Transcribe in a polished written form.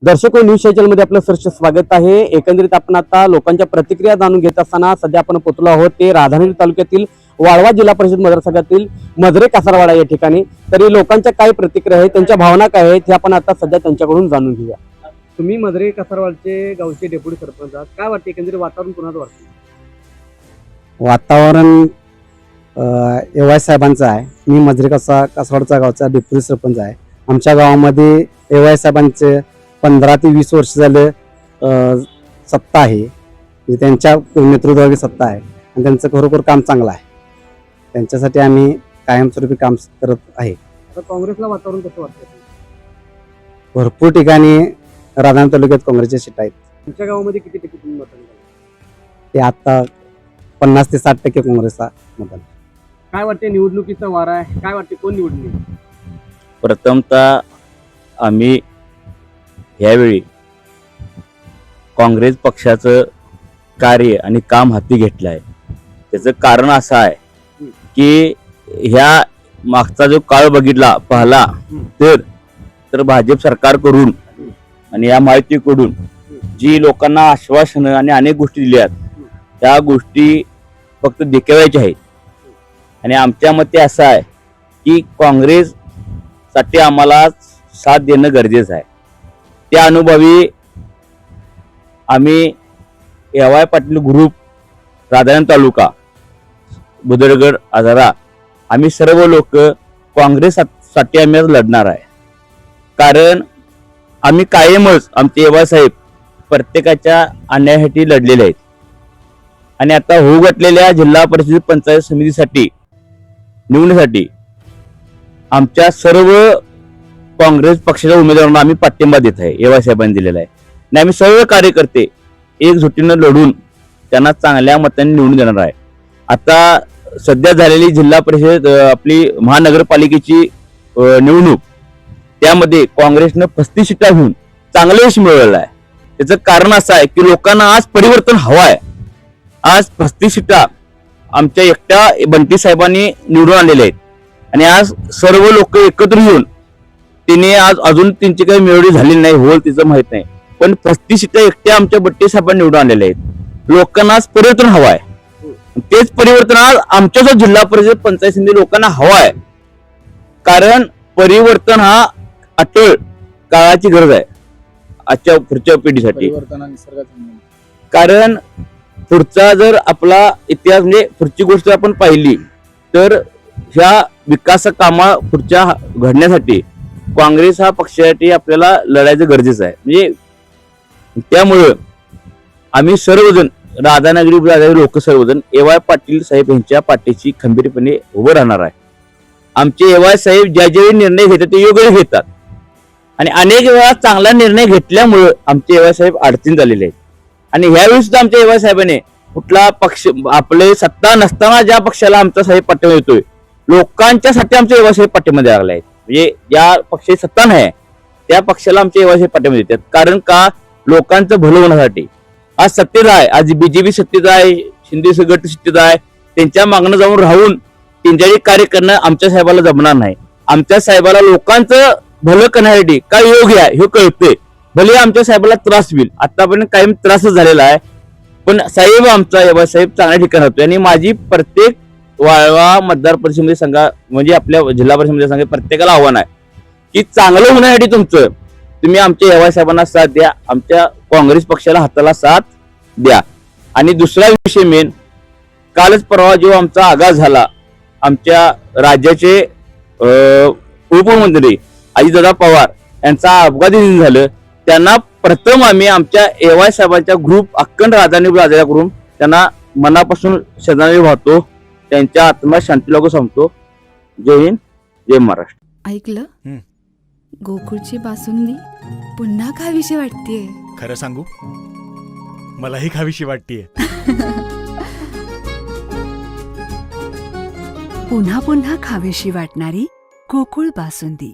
दर्शक न्यूज चॅनलमध्ये आपलं सहर्ष स्वागत आहे। एकंदरीत आपण आता लोकांच्या प्रतिक्रिया जाणून घेत असताना सध्या आपण पोहोचलो आहोत ते राधानगरी तालुक्यातील वाळवा जिल्हा परिषद मतदारसंघातील मजरे कासारवाडा या ठिकाणी। तरी लोकांच्या काय प्रतिक्रिया आहेत, त्यांच्या भावना काय आहेत हे आपण आता सध्या त्यांच्याकडून जाणून घेऊया। तुम्ही मजरे कासारवाडचे गावचे डेप्युटी सरपंच आहात, काय वाटते एकंदरीत वातावरण कोणाचं वाटतं? वातावरण एवाय साहेबांचं आहे। मी मजरे कासारवाडचा गावचा डेप्युटी सरपंच आहे। आमच्या गावामध्ये एवाय साहेबांचे 15 ते 20 वर्ष झाले सत्ता आहे, म्हणजे त्यांच्या नेतृत्वाखाली सत्ता आहे आणि त्यांचं खरोखर काम चांगलं आहे। त्यांच्यासाठी आम्ही कायमस्वरूपी काम करत आहे। आता काँग्रेसला वातावरण कसं वाटतं? भरपूर ठिकाणी राधानगरी तालुक्यात काँग्रेसच्या सीट आहेत। तुमच्या गावामध्ये किती टक्के तुम्ही मतदान केलं? ते आता 50 ते 60% काँग्रेसचा मतदान। काय वाटते निवडणुकीचा वारा आहे, काय वाटते कोण निवडून येईल? प्रथमतः आम्ही यावेळी काँग्रेस पक्षाचं कार्य आणि काम हाती घेतलं आहे। त्याचं कारण असं आहे की ह्या मागचा जो काळ बघितला पाहला तर भाजप सरकारकडून आणि या माहितीकडून जी लोकांना आश्वासनं आणि अनेक गोष्टी दिल्यात त्या गोष्टी फक्त देखाव्याच्या आहेत। आणि आमच्या मते असं आहे की काँग्रेससाठी आम्हाला साथ देणं गरजेचं आहे। त्या अनुभवी आम्ही एवाय पाटील ग्रुप राधानगरी तालुका बुदरगड आजारा आम्ही सर्व लोक काँग्रेससाठी आम्ही लढणार आहे। कारण आम्ही कायमच आमचे एवाय साहेब प्रत्येकाच्या अन्यायासाठी लढलेले आहेत आणि आता होऊ घातलेल्या जिल्हा परिषद पंचायत समितीसाठी निवडणुकीसाठी आमच्या सर्व काँग्रेस पक्षाच्या उमेदवारांना आम्ही पाठिंबा देत आहे। एवाय साहेबांनी दिलेला आहे आणि आम्ही सर्व कार्यकर्ते एकजुटीनं लढून त्यांना चांगल्या मतांनी निवडून देणार आहे। आता सध्या झालेली जिल्हा परिषद आपली महानगरपालिकेची निवडणूक त्यामध्ये काँग्रेसनं 35 सीटा घेऊन चांगलं यश मिळवलेलं आहे। त्याचं कारण असं आहे की लोकांना आज परिवर्तन हवं आहे। आज 35 सीटा आमच्या एकट्या बंटी साहेबांनी निवडून आणलेल्या आहेत आणि आज सर्व लोक एकत्र येऊन तिने आज अजून त्यांची काही मिळवणी झाली नाही, होल तिचं माहित नाही, पण 35 सीटा एकट्या आमच्या बट्टी साहेबांनी निवडून आणलेल्या आहेत। लोकांना आज परिवर्तन हवं आहे। तेच परिवर्तन आज आमच्या जो जिल्हा परिषद पंचायत समिती लोकांना हवं आहे। कारण परिवर्तन हा अटळ काळाची गरज आहे आजच्या पुढच्या पिढीसाठी। कारण पुढचा जर आपला इतिहास म्हणजे पुढची गोष्ट आपण पाहिली तर ह्या विकास कामा पुढच्या घडण्यासाठी काँग्रेस हा पक्षासाठी आपल्याला लढायचं गरजेचं आहे। म्हणजे त्यामुळं आम्ही सर्वजण राधानगरी लोक सर्वजण एवाय पाटील साहेब यांच्या पाठीशी खंबीरपणे उभं राहणार आहे। आमचे एवाय साहेब ज्या ज्यावेळी निर्णय घेतात ते योग्य घेतात आणि अनेक वेळा चांगला निर्णय घेतल्यामुळं आमचे एवाय साहेब अडचणीत आलेले आहेत। आणि ह्यावेळी सुद्धा आमच्या एवाय साहेबांनी कुठला पक्ष आपले सत्ता नसताना ज्या पक्षाला आमचा साहेब पाठिंबा देतोय लोकांच्यासाठी आमचे एवाय साहेब पाठिंबा द्यायला लागले आहेत। म्हणजे ज्या पक्षाची सत्ता नाही त्या पक्षाला आमचे एवाय साहेब पाठिंबा देतात। कारण का लोकांचं भलं होण्यासाठी आज सत्तेत आहे, आज बीजेपी सत्तेत आहे, शिंदे गट सत्तेत आहे, त्यांच्या मागणं जाऊन राहून त्यांच्याही कार्य करणं आमच्या साहेबाला जमणार नाही। आमच्या साहेबाला लोकांचं भलं करण्यासाठी काय योग्य आहे हे कळते। भले आमच्या साहेबाला त्रास होईल, आतापर्यंत कायम त्रासच झालेला आहे, पण साहेब आमचा एवाय साहेब चांगल्या ठिकाणी होतोय। आणि माझी प्रत्येक वाळवा मतदार परिषदेमध्ये सांगा म्हणजे आपल्या जिल्हा परिषदेमध्ये सांगा प्रत्येकाला आव्हान आहे की चांगलं होण्यासाठी तुम्ही आमच्या एवाय साहेबांना साथ द्या, आमच्या काँग्रेस पक्षाला हाताला साथ द्या। आणि दुसरा विषय मेन कालच परवा जो आमचा आघात झाला आमच्या राज्याचे उपमुख्यमंत्री अजितदादा पवार यांचा अपघाती निधन झालं, त्यांना प्रथम आम्ही आमच्या एवाय साहेबांच्या ग्रुप अखंड राधानगरी राजा करून त्यांना मनापासून श्रद्धांजली वाहतो, त्यांच्या आत्म्यात शांती लागू सांगतो। जय हिंद, जय महाराष्ट्र। ऐकलं, गोकुळची बासुंदी पुन्हा खावीशी वाटतेय। खरं सांगू, मलाही खावीशी वाटतेय। पुन्हा पुन्हा खावीशी वाटणारी गोकुळ बासुंदी।